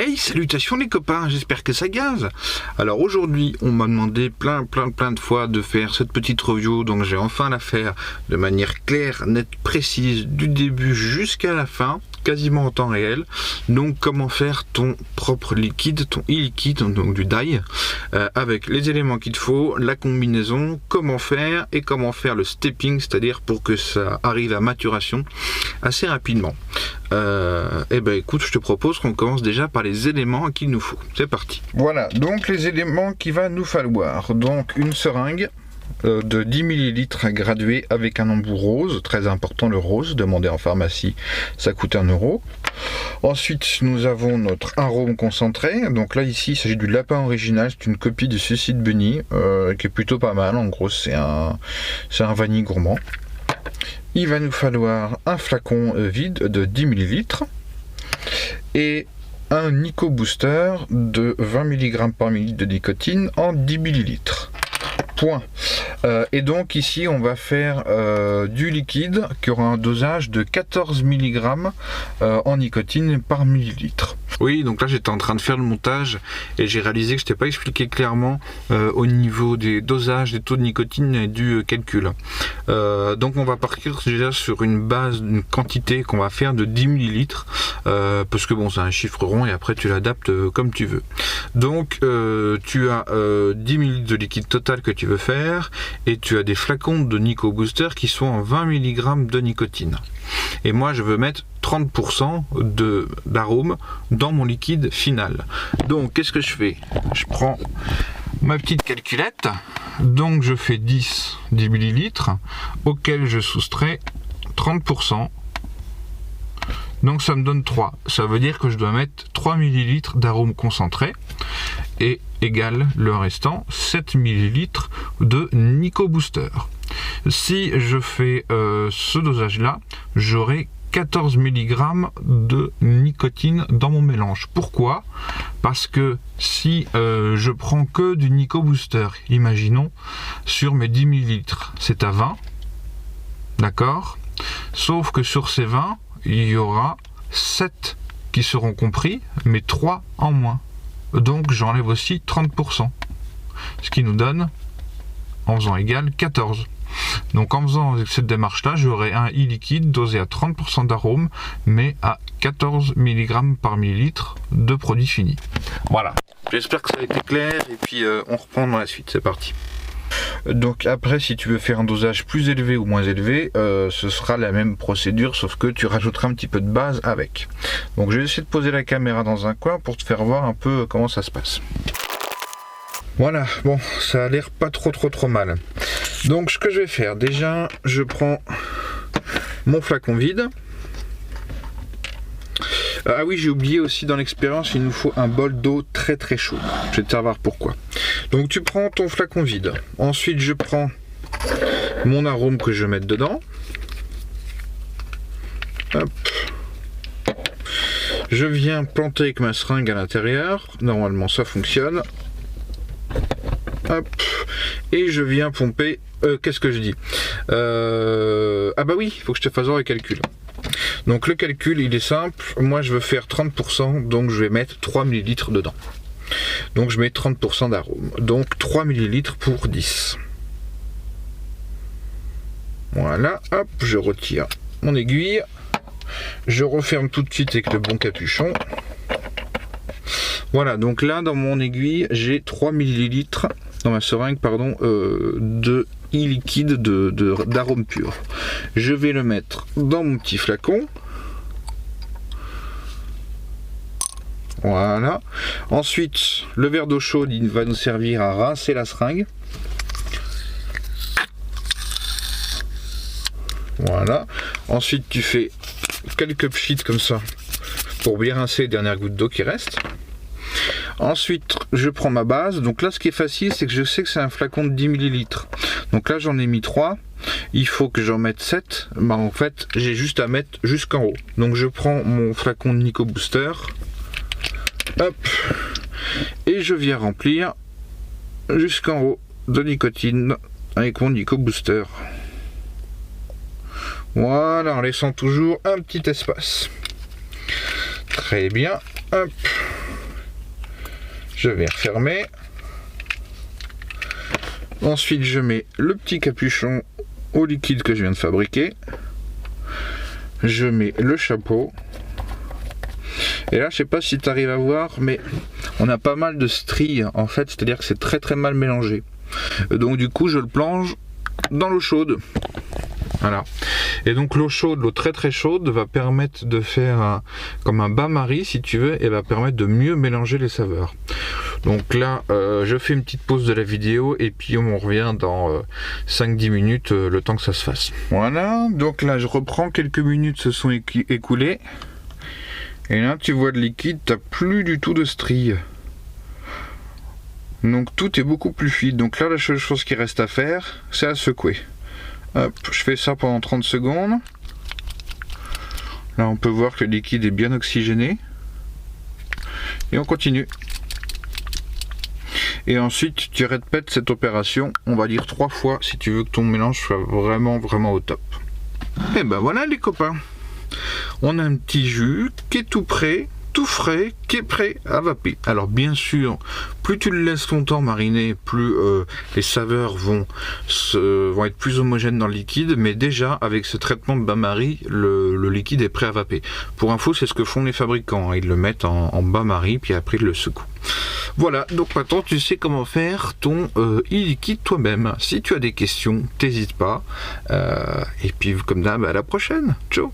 Hey, salutations les copains, j'espère que ça gaz. Alors aujourd'hui, on m'a demandé plein de fois de faire cette petite review, donc j'ai enfin la faire de manière claire, nette, précise, du début jusqu'à la fin, quasiment en temps réel. Donc comment faire ton propre liquide, ton e-liquide, donc du dye, avec les éléments qu'il te faut, la combinaison, comment faire et comment faire le stepping, c'est-à-dire pour que ça arrive à maturation assez rapidement. Et ben écoute, je te propose qu'on commence déjà par les éléments qu'il nous faut. C'est parti. Voilà, donc les éléments qu'il va nous falloir. Donc une seringue de 10 ml graduée avec un embout rose, très important le rose, demandé en pharmacie, ça coûte 1 €. Ensuite nous avons notre arôme concentré, donc là ici il s'agit du lapin original, c'est une copie du Suicide Bunny, qui est plutôt pas mal, en gros c'est un vanille gourmand. Il va nous falloir un flacon vide de 10 ml et un Nico Booster de 20 mg par ml de nicotine en 10 ml. Point. Et donc ici on va faire du liquide qui aura un dosage de 14 mg en nicotine par millilitre. Oui, donc là j'étais en train de faire le montage et j'ai réalisé que je t'ai pas expliqué clairement au niveau des dosages, des taux de nicotine et du calcul. Donc on va partir déjà sur une base, une quantité qu'on va faire de 10 ml parce que bon c'est un chiffre rond et après tu l'adaptes comme tu veux. Donc tu as 10 ml de liquide total que tu veux faire et tu as des flacons de Nico Booster qui sont en 20 mg de nicotine. Et moi je veux mettre 30% d'arôme dans mon liquide final. Donc qu'est-ce que je fais? Je prends ma petite calculette, donc je fais 10 ml auquel je soustrais 30%. Donc ça me donne 3. Ça veut dire que je dois mettre 3 ml d'arôme concentré et égale le restant 7 ml de Nico Booster. Si je fais ce dosage là, j'aurai 14 mg de nicotine dans mon mélange. Pourquoi? Parce que si je prends que du Nico Booster, imaginons, sur mes 10 ml, c'est à 20, d'accord? Sauf que sur ces 20, il y aura 7 qui seront compris, mais 3 en moins. Donc j'enlève aussi 30%. Ce qui nous donne, en faisant égal, 14. Donc en faisant cette démarche là, j'aurai un e-liquide dosé à 30% d'arôme, mais à 14 mg par millilitre de produit fini. Voilà, j'espère que ça a été clair et puis on reprend dans la suite, c'est parti. Donc après, si tu veux faire un dosage plus élevé ou moins élevé, ce sera la même procédure, sauf que tu rajouteras un petit peu de base avec. Donc je vais essayer de poser la caméra dans un coin pour te faire voir un peu comment ça se passe. Voilà, bon, ça a l'air pas trop mal. Donc ce que je vais faire, déjà, je prends mon flacon vide. Ah oui, j'ai oublié aussi dans l'expérience, il nous faut un bol d'eau très chaud. Je vais te savoir pourquoi. Donc tu prends ton flacon vide. Ensuite je prends mon arôme que je vais mettre dedans. Hop. Je viens planter avec ma seringue à l'intérieur. Normalement ça fonctionne. Hop. Et je viens pomper. Qu'est-ce que je dis? Ah bah oui, il faut que je te fasse voir le calcul. Donc le calcul il est simple, moi je veux faire 30%, donc je vais mettre 3 ml dedans. Donc je mets 30% d'arôme, donc 3 ml pour 10. Voilà, hop, je retire mon aiguille, je referme tout de suite avec le bon capuchon. Voilà, donc là dans mon aiguille j'ai 3 ml, dans ma seringue pardon, de e-liquide d'arôme pur. Je vais le mettre dans mon petit flacon. Voilà. Ensuite, le verre d'eau chaude, il va nous servir à rincer la seringue. Voilà. Ensuite, tu fais quelques pchits comme ça pour bien rincer les dernières gouttes d'eau qui restent. Ensuite, je prends ma base. Donc là, ce qui est facile, c'est que je sais que c'est un flacon de 10 ml. Donc là, j'en ai mis 3. Il faut que j'en mette 7. Bah, en fait, j'ai juste à mettre jusqu'en haut. Donc je prends mon flacon de Nico Booster. Hop. Et je viens remplir jusqu'en haut de nicotine avec mon Nico Booster. Voilà, en laissant toujours un petit espace. Très bien. Hop. Je vais refermer. Ensuite, je mets le petit capuchon au liquide que je viens de fabriquer. Je mets le chapeau. Et là, je sais pas si tu arrives à voir, mais on a pas mal de stries en fait, c'est-à-dire que c'est très très mal mélangé. Donc du coup, je le plonge dans l'eau chaude. Voilà. Et donc l'eau chaude, l'eau très très chaude, va permettre de faire comme un bain-marie si tu veux, et va permettre de mieux mélanger les saveurs. Donc là, je fais une petite pause de la vidéo et puis on revient dans 5-10 minutes, le temps que ça se fasse. Voilà, donc là je reprends, quelques minutes se sont écoulées. Et là tu vois le liquide, t'as plus du tout de stries. Donc tout est beaucoup plus fluide. Donc là la seule chose qui reste à faire, c'est à secouer. Hop, je fais ça pendant 30 secondes. Là on peut voir que le liquide est bien oxygéné. Et on continue. Et ensuite tu répètes cette opération, on va dire 3 fois si tu veux que ton mélange soit vraiment au top. Et ben voilà les copains. On a un petit jus qui est tout prêt, tout frais, qui est prêt à vaper. Alors bien sûr, plus tu le laisses longtemps mariner, plus les saveurs vont être plus homogènes dans le liquide, mais déjà avec ce traitement de bain-marie, le liquide est prêt à vaper. Pour info, c'est ce que font les fabricants, ils le mettent en bain-marie, puis après ils le secouent. Voilà, donc maintenant tu sais comment faire ton e-liquide toi-même. Si tu as des questions, t'hésites pas. Et puis comme d'hab, à la prochaine. Ciao.